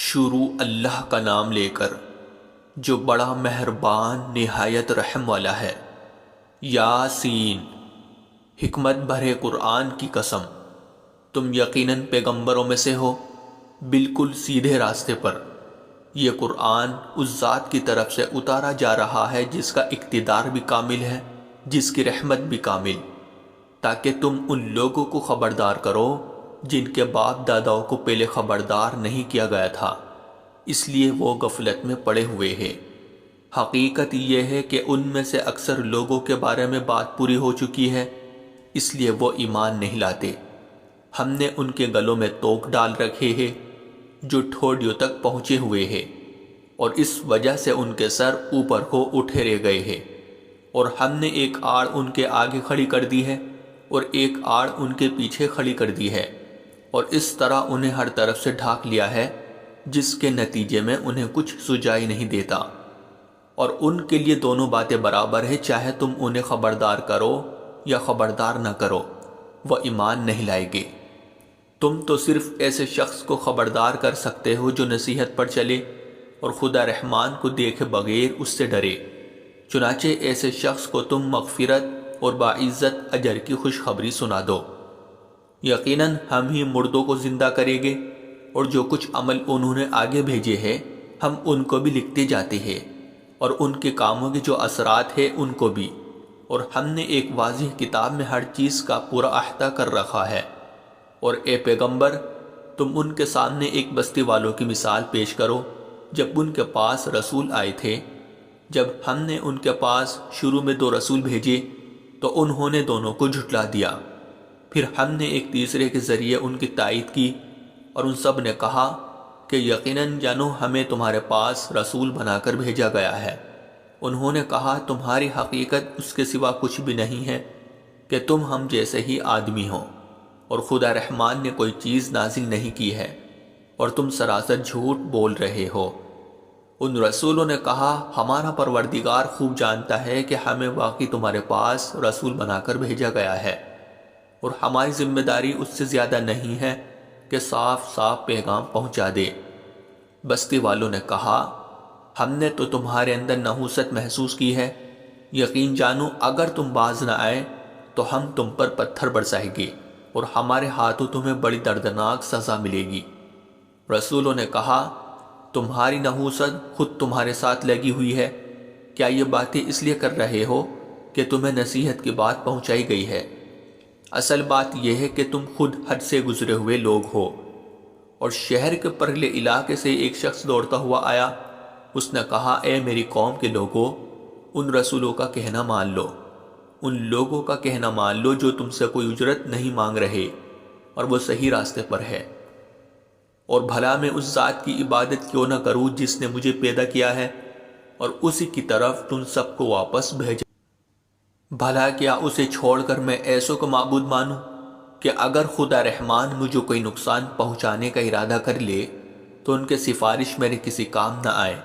شروع اللہ کا نام لے کر جو بڑا مہربان نہایت رحم والا ہے۔ یاسین، حکمت بھرے قرآن کی قسم، تم یقیناً پیغمبروں میں سے ہو، بالکل سیدھے راستے پر۔ یہ قرآن اس ذات کی طرف سے اتارا جا رہا ہے جس کا اقتدار بھی کامل ہے، جس کی رحمت بھی کامل، تاکہ تم ان لوگوں کو خبردار کرو جن کے باپ داداؤں کو پہلے خبردار نہیں کیا گیا تھا، اس لیے وہ غفلت میں پڑے ہوئے ہیں۔ حقیقت یہ ہے کہ ان میں سے اکثر لوگوں کے بارے میں بات پوری ہو چکی ہے، اس لیے وہ ایمان نہیں لاتے۔ ہم نے ان کے گلوں میں توق ڈال رکھے ہیں جو ٹھوڑیوں تک پہنچے ہوئے ہیں، اور اس وجہ سے ان کے سر اوپر کو اٹھے رہ گئے ہیں، اور ہم نے ایک آڑ ان کے آگے کھڑی کر دی ہے اور ایک آڑ ان کے پیچھے کھڑی کر دی ہے، اور اس طرح انہیں ہر طرف سے ڈھانک لیا ہے، جس کے نتیجے میں انہیں کچھ سجائی نہیں دیتا۔ اور ان کے لیے دونوں باتیں برابر ہے، چاہے تم انہیں خبردار کرو یا خبردار نہ کرو، وہ ایمان نہیں لائے گے۔ تم تو صرف ایسے شخص کو خبردار کر سکتے ہو جو نصیحت پر چلے اور خدا رحمان کو دیکھے بغیر اس سے ڈرے۔ چنانچہ ایسے شخص کو تم مغفرت اور باعزت اجر کی خوشخبری سنا دو۔ یقیناً ہم ہی مردوں کو زندہ کریں گے، اور جو کچھ عمل انہوں نے آگے بھیجے ہیں ہم ان کو بھی لکھتے جاتے ہیں، اور ان کے کاموں کے جو اثرات ہیں ان کو بھی، اور ہم نے ایک واضح کتاب میں ہر چیز کا پورا احاطہ کر رکھا ہے۔ اور اے پیغمبر، تم ان کے سامنے ایک بستی والوں کی مثال پیش کرو جب ان کے پاس رسول آئے تھے۔ جب ہم نے ان کے پاس شروع میں 2 رسول بھیجے تو انہوں نے دونوں کو جھٹلا دیا، پھر ہم نے ایک تیسرے کے ذریعے ان کی تائید کی، اور ان سب نے کہا کہ یقیناً جانو ہمیں تمہارے پاس رسول بنا کر بھیجا گیا ہے۔ انہوں نے کہا تمہاری حقیقت اس کے سوا کچھ بھی نہیں ہے کہ تم ہم جیسے ہی آدمی ہو، اور خدا رحمان نے کوئی چیز نازل نہیں کی ہے، اور تم سراسر جھوٹ بول رہے ہو۔ ان رسولوں نے کہا ہمارا پروردگار خوب جانتا ہے کہ ہمیں واقعی تمہارے پاس رسول بنا کر بھیجا گیا ہے، اور ہماری ذمہ داری اس سے زیادہ نہیں ہے کہ صاف صاف پیغام پہنچا دے۔ بستی والوں نے کہا ہم نے تو تمہارے اندر نحوست محسوس کی ہے، یقین جانو اگر تم باز نہ آئے تو ہم تم پر پتھر برسائیں گے، اور ہمارے ہاتھوں تمہیں بڑی دردناک سزا ملے گی۔ رسولوں نے کہا تمہاری نحوست خود تمہارے ساتھ لگی ہوئی ہے، کیا یہ باتیں اس لیے کر رہے ہو کہ تمہیں نصیحت کی بات پہنچائی گئی ہے؟ اصل بات یہ ہے کہ تم خود حد سے گزرے ہوئے لوگ ہو۔ اور شہر کے پرلے علاقے سے ایک شخص دوڑتا ہوا آیا، اس نے کہا اے میری قوم کے لوگوں، ان رسولوں کا کہنا مان لو، ان لوگوں کا کہنا مان لو جو تم سے کوئی اجرت نہیں مانگ رہے، اور وہ صحیح راستے پر ہے۔ اور بھلا میں اس ذات کی عبادت کیوں نہ کروں جس نے مجھے پیدا کیا ہے اور اسی کی طرف تم سب کو واپس بھیجا۔ بھلا کیا اسے چھوڑ کر میں ایسوں کو معبود مانوں کہ اگر خدا رحمان مجھے کوئی نقصان پہنچانے کا ارادہ کر لے تو ان کے سفارش میرے کسی کام نہ آئے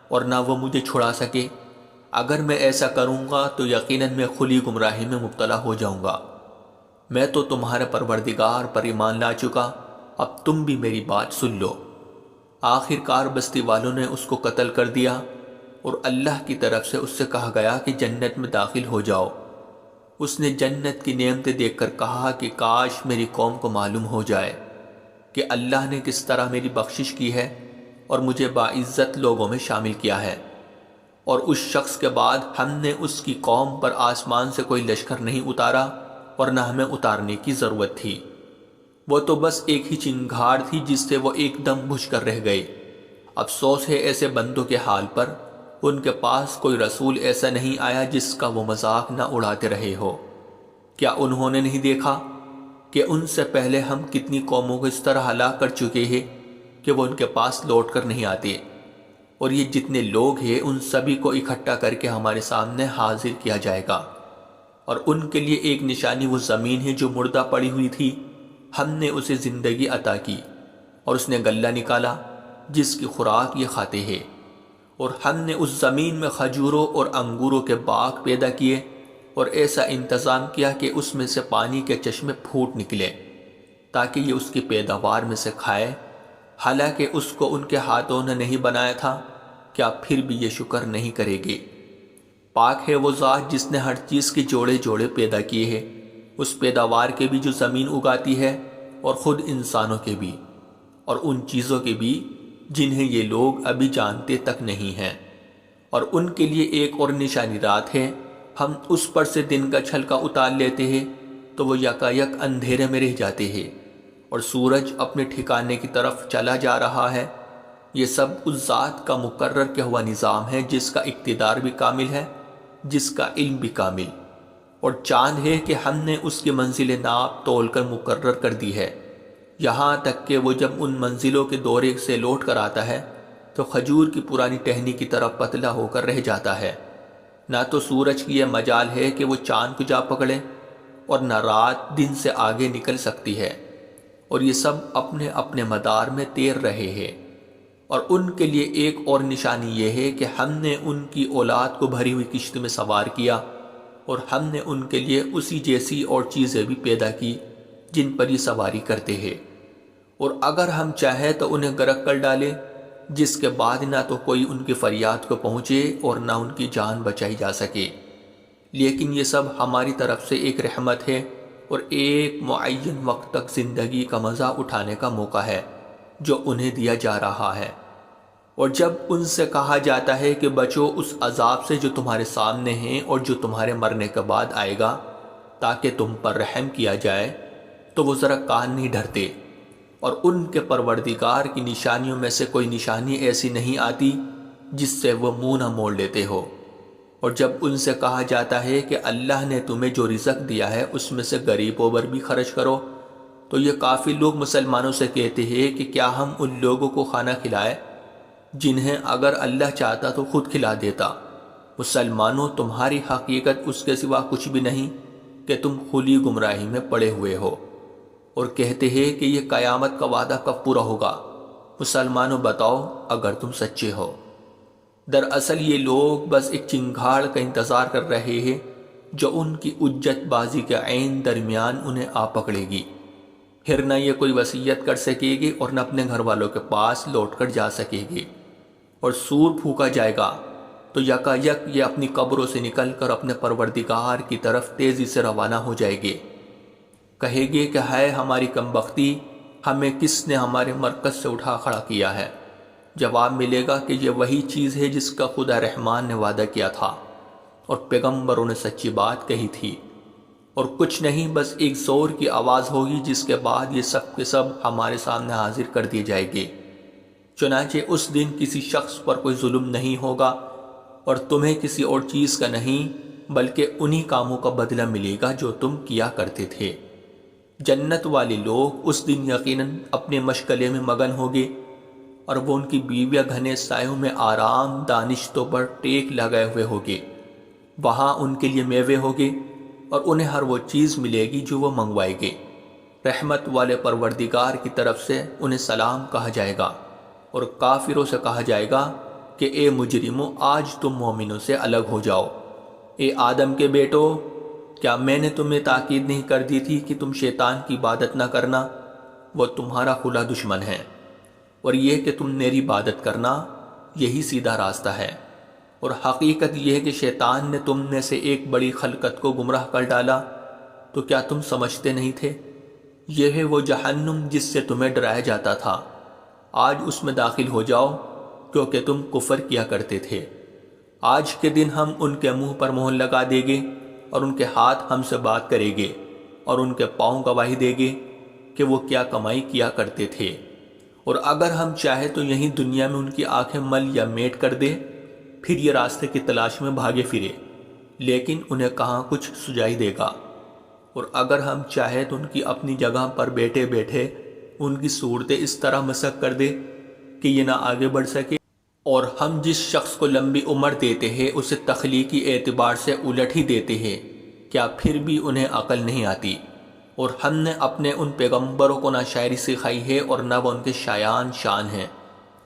اور نہ وہ مجھے چھڑا سکے؟ اگر میں ایسا کروں گا تو یقیناً میں کھلی گمراہی میں مبتلا ہو جاؤں گا۔ میں تو تمہارے پروردگار پر ایمان لا چکا، اب تم بھی میری بات سن لو۔ آخر کار بستی والوں نے اس کو قتل کر دیا، اور اللہ کی طرف سے اس سے کہا گیا کہ جنت میں داخل ہو جاؤ۔ اس نے جنت کی نعمتیں دیکھ کر کہا کہ کاش میری قوم کو معلوم ہو جائے کہ اللہ نے کس طرح میری بخشش کی ہے اور مجھے باعزت لوگوں میں شامل کیا ہے۔ اور اس شخص کے بعد ہم نے اس کی قوم پر آسمان سے کوئی لشکر نہیں اتارا، اور نہ ہمیں اتارنے کی ضرورت تھی۔ وہ تو بس ایک ہی چنگھاڑ تھی جس سے وہ ایک دم بجھ کر رہ گئے۔ افسوس ہے ایسے بندوں کے حال پر، ان کے پاس کوئی رسول ایسا نہیں آیا جس کا وہ مذاق نہ اڑاتے رہے ہو۔ کیا انہوں نے نہیں دیکھا کہ ان سے پہلے ہم کتنی قوموں کو اس طرح ہلاک کر چکے ہیں کہ وہ ان کے پاس لوٹ کر نہیں آتے؟ اور یہ جتنے لوگ ہیں ان سبھی کو اکٹھا کر کے ہمارے سامنے حاضر کیا جائے گا، اور ان کے لیے ایک نشانی وہ زمین ہے جو مردہ پڑی ہوئی تھی، ہم نے اسے زندگی عطا کی، اور اس نے غلہ نکالا جس کی خوراک یہ کھاتے ہیں، اور ہم نے اس زمین میں کھجوروں اور انگوروں کے باغ پیدا کیے، اور ایسا انتظام کیا کہ اس میں سے پانی کے چشمے پھوٹ نکلے تاکہ یہ اس کی پیداوار میں سے کھائے۔ حالانکہ اس کو ان کے ہاتھوں نے نہیں بنایا تھا، کیا پھر بھی یہ شکر نہیں کرے گے؟ پاک ہے وہ ذات جس نے ہر چیز کے جوڑے جوڑے پیدا کیے ہیں، اس پیداوار کے بھی جو زمین اگاتی ہے اور خود انسانوں کے بھی، اور ان چیزوں کے بھی جنہیں یہ لوگ ابھی جانتے تک نہیں ہیں۔ اور ان کے لیے ایک اور نشانی رات ہے، ہم اس پر سے دن کا چھلکا اتار لیتے ہیں تو وہ یکایک اندھیرے میں رہ جاتے ہیں، اور سورج اپنے ٹھکانے کی طرف چلا جا رہا ہے۔ یہ سب اس ذات کا مقرر کیا ہوا نظام ہے جس کا اقتدار بھی کامل ہے، جس کا علم بھی کامل۔ اور چاند ہے کہ ہم نے اس کی منزل ناپ تول کر مقرر کر دی ہے، یہاں تک کہ وہ جب ان منزلوں کے دورے سے لوٹ کر آتا ہے تو کھجور کی پرانی ٹہنی کی طرح پتلا ہو کر رہ جاتا ہے۔ نہ تو سورج کی یہ مجال ہے کہ وہ چاند کو جا پکڑے، اور نہ رات دن سے آگے نکل سکتی ہے، اور یہ سب اپنے اپنے مدار میں تیر رہے ہیں۔ اور ان کے لیے ایک اور نشانی یہ ہے کہ ہم نے ان کی اولاد کو بھری ہوئی کشتی میں سوار کیا، اور ہم نے ان کے لیے اسی جیسی اور چیزیں بھی پیدا کی جن پر یہ سواری کرتے ہیں، اور اگر ہم چاہیں تو انہیں غرق کر ڈالیں، جس کے بعد نہ تو کوئی ان کی فریاد کو پہنچے اور نہ ان کی جان بچائی جا سکے۔ لیکن یہ سب ہماری طرف سے ایک رحمت ہے اور ایک معین وقت تک زندگی کا مزہ اٹھانے کا موقع ہے جو انہیں دیا جا رہا ہے۔ اور جب ان سے کہا جاتا ہے کہ بچو اس عذاب سے جو تمہارے سامنے ہیں اور جو تمہارے مرنے کے بعد آئے گا تاکہ تم پر رحم کیا جائے، تو وہ ذرا کان نہیں دھرتے، اور ان کے پروردگار کی نشانیوں میں سے کوئی نشانی ایسی نہیں آتی جس سے وہ منہ نہ موڑ لیتے ہو۔ اور جب ان سے کہا جاتا ہے کہ اللہ نے تمہیں جو رزق دیا ہے اس میں سے غریبوں پر بھی خرچ کرو، تو یہ کافی لوگ مسلمانوں سے کہتے ہیں کہ کیا ہم ان لوگوں کو کھانا کھلائے جنہیں اگر اللہ چاہتا تو خود کھلا دیتا۔ مسلمانوں، تمہاری حقیقت اس کے سوا کچھ بھی نہیں کہ تم کھلی گمراہی میں پڑے ہوئے ہو۔ اور کہتے ہیں کہ یہ قیامت کا وعدہ کب پورا ہوگا؟ مسلمانوں بتاؤ اگر تم سچے ہو۔ دراصل یہ لوگ بس ایک چنگھاڑ کا انتظار کر رہے ہیں جو ان کی اجت بازی کے عین درمیان انہیں آ پکڑے گی۔ پھر نہ یہ کوئی وصیت کر سکے گی اور نہ اپنے گھر والوں کے پاس لوٹ کر جا سکے گی۔ اور سور پھونکا جائے گا تو یکایک یہ اپنی قبروں سے نکل کر اپنے پروردگار کی طرف تیزی سے روانہ ہو جائے گے۔ کہے گے کہ ہے ہماری کمبختی، ہمیں کس نے ہمارے مرکز سے اٹھا کھڑا کیا ہے؟ جواب ملے گا کہ یہ وہی چیز ہے جس کا خدا رحمان نے وعدہ کیا تھا اور پیغمبروں نے سچی بات کہی تھی، اور کچھ نہیں، بس ایک زور کی آواز ہوگی جس کے بعد یہ سب کے سب ہمارے سامنے حاضر کر دیے جائے گے۔ چنانچہ اس دن کسی شخص پر کوئی ظلم نہیں ہوگا اور تمہیں کسی اور چیز کا نہیں، بلکہ انہی کاموں کا بدلہ ملے گا جو تم کیا کرتے تھے۔ جنت والے لوگ اس دن یقیناً اپنے مشغلے میں مگن ہوگے، اور وہ ان کی بیویاں گھنے سایوں میں آرام دانشتوں پر ٹیک لگائے ہوئے ہوگے۔ وہاں ان کے لیے میوے ہوگے اور انہیں ہر وہ چیز ملے گی جو وہ منگوائے گے۔ رحمت والے پروردگار کی طرف سے انہیں سلام کہا جائے گا، اور کافروں سے کہا جائے گا کہ اے مجرموں، آج تم مومنوں سے الگ ہو جاؤ۔ اے آدم کے بیٹو، کیا میں نے تمہیں تاکید نہیں کر دی تھی کہ تم شیطان کی عبادت نہ کرنا؟ وہ تمہارا کھلا دشمن ہے، اور یہ کہ تم میری عبادت کرنا، یہی سیدھا راستہ ہے۔ اور حقیقت یہ ہے کہ شیطان نے تم میں سے ایک بڑی خلقت کو گمراہ کر ڈالا، تو کیا تم سمجھتے نہیں تھے؟ یہ ہے وہ جہنم جس سے تمہیں ڈرایا جاتا تھا، آج اس میں داخل ہو جاؤ کیونکہ تم کفر کیا کرتے تھے۔ آج کے دن ہم ان کے منہ پر مہر لگا دیں گے، اور ان کے ہاتھ ہم سے بات کریں گے، اور ان کے پاؤں گواہی دیں گے کہ وہ کیا کمائی کیا کرتے تھے۔ اور اگر ہم چاہیں تو یہیں دنیا میں ان کی آنکھیں مل یا میٹ کر دے، پھر یہ راستے کی تلاش میں بھاگے پھرے، لیکن انہیں کہاں کچھ سجائی دے گا۔ اور اگر ہم چاہیں تو ان کی اپنی جگہ پر بیٹھے بیٹھے ان کی صورتیں اس طرح مسخ کر دے کہ یہ نہ آگے بڑھ سکے۔ اور ہم جس شخص کو لمبی عمر دیتے ہیں اسے تخلیقی اعتبار سے الٹ ہی دیتے ہیں، کیا پھر بھی انہیں عقل نہیں آتی؟ اور ہم نے اپنے ان پیغمبروں کو نہ شاعری سکھائی ہے اور نہ وہ ان کے شایان شان ہیں۔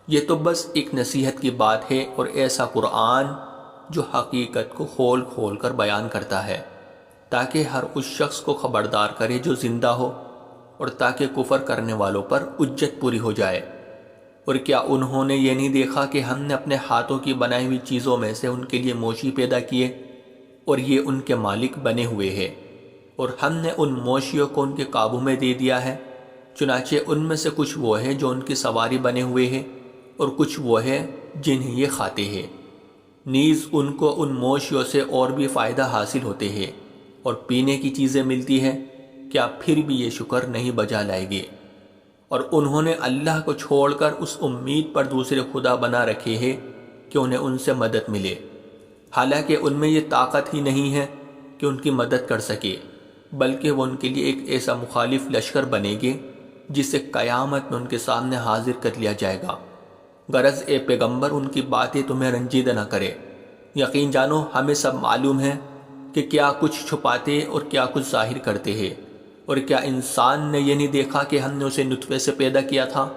یہ تو بس ایک نصیحت کی بات ہے، اور ایسا قرآن جو حقیقت کو کھول کھول کر بیان کرتا ہے تاکہ ہر اس شخص کو خبردار کرے جو زندہ ہو، اور تاکہ کفر کرنے والوں پر حجت پوری ہو جائے۔ اور کیا انہوں نے یہ نہیں دیکھا کہ ہم نے اپنے ہاتھوں کی بنائی ہوئی چیزوں میں سے ان کے لیے موشی پیدا کیے اور یہ ان کے مالک بنے ہوئے ہیں، اور ہم نے ان موشیوں کو ان کے قابو میں دے دیا ہے، چنانچہ ان میں سے کچھ وہ ہیں جو ان کی سواری بنے ہوئے ہیں اور کچھ وہ ہیں جنہیں یہ کھاتے ہیں، نیز ان کو ان موشیوں سے اور بھی فائدہ حاصل ہوتے ہیں اور پینے کی چیزیں ملتی ہیں، کیا پھر بھی یہ شکر نہیں بجا لائے گے؟ اور انہوں نے اللہ کو چھوڑ کر اس امید پر دوسرے خدا بنا رکھے ہیں کہ انہیں ان سے مدد ملے، حالانکہ ان میں یہ طاقت ہی نہیں ہے کہ ان کی مدد کر سکے، بلکہ وہ ان کے لیے ایک ایسا مخالف لشکر بنے گے جسے قیامت میں ان کے سامنے حاضر کر لیا جائے گا۔ غرض اے پیغمبر ان کی باتیں تمہیں رنجیدہ نہ کرے، یقین جانو ہمیں سب معلوم ہے کہ کیا کچھ چھپاتے اور کیا کچھ ظاہر کرتے ہیں۔ اور کیا انسان نے یہ نہیں دیکھا کہ ہم نے اسے نطفے سے پیدا کیا تھا،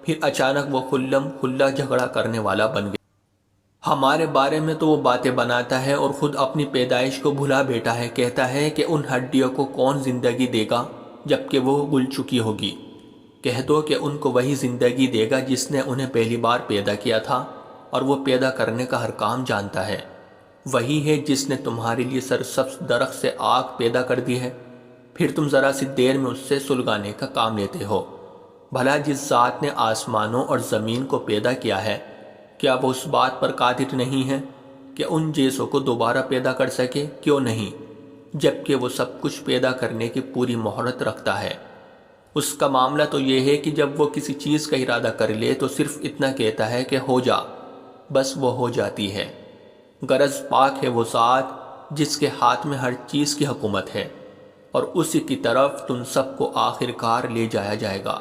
پھر اچانک وہ خلم کھلا جھگڑا کرنے والا بن گیا؟ ہمارے بارے میں تو وہ باتیں بناتا ہے اور خود اپنی پیدائش کو بھلا بیٹھا ہے، کہتا ہے کہ ان ہڈیوں کو کون زندگی دے گا جبکہ وہ گل چکی ہوگی؟ کہہ دو کہ ان کو وہی زندگی دے گا جس نے انہیں پہلی بار پیدا کیا تھا، اور وہ پیدا کرنے کا ہر کام جانتا ہے۔ وہی ہے جس نے تمہارے لیے سرسبز درخت سے آگ پیدا کر دی ہے، پھر تم ذرا سی دیر میں اس سے سلگانے کا کام لیتے ہو۔ بھلا جس ذات نے آسمانوں اور زمین کو پیدا کیا ہے، کیا وہ اس بات پر قادر نہیں ہے کہ ان جیسوں کو دوبارہ پیدا کر سکے؟ کیوں نہیں، جبکہ وہ سب کچھ پیدا کرنے کی پوری مہارت رکھتا ہے۔ اس کا معاملہ تو یہ ہے کہ جب وہ کسی چیز کا ارادہ کر لے تو صرف اتنا کہتا ہے کہ ہو جا، بس وہ ہو جاتی ہے۔ غرض پاک ہے وہ ذات جس کے ہاتھ میں ہر چیز کی حکومت ہے، اور اسی کی طرف تم سب کو آخر کار لے جایا جائے گا۔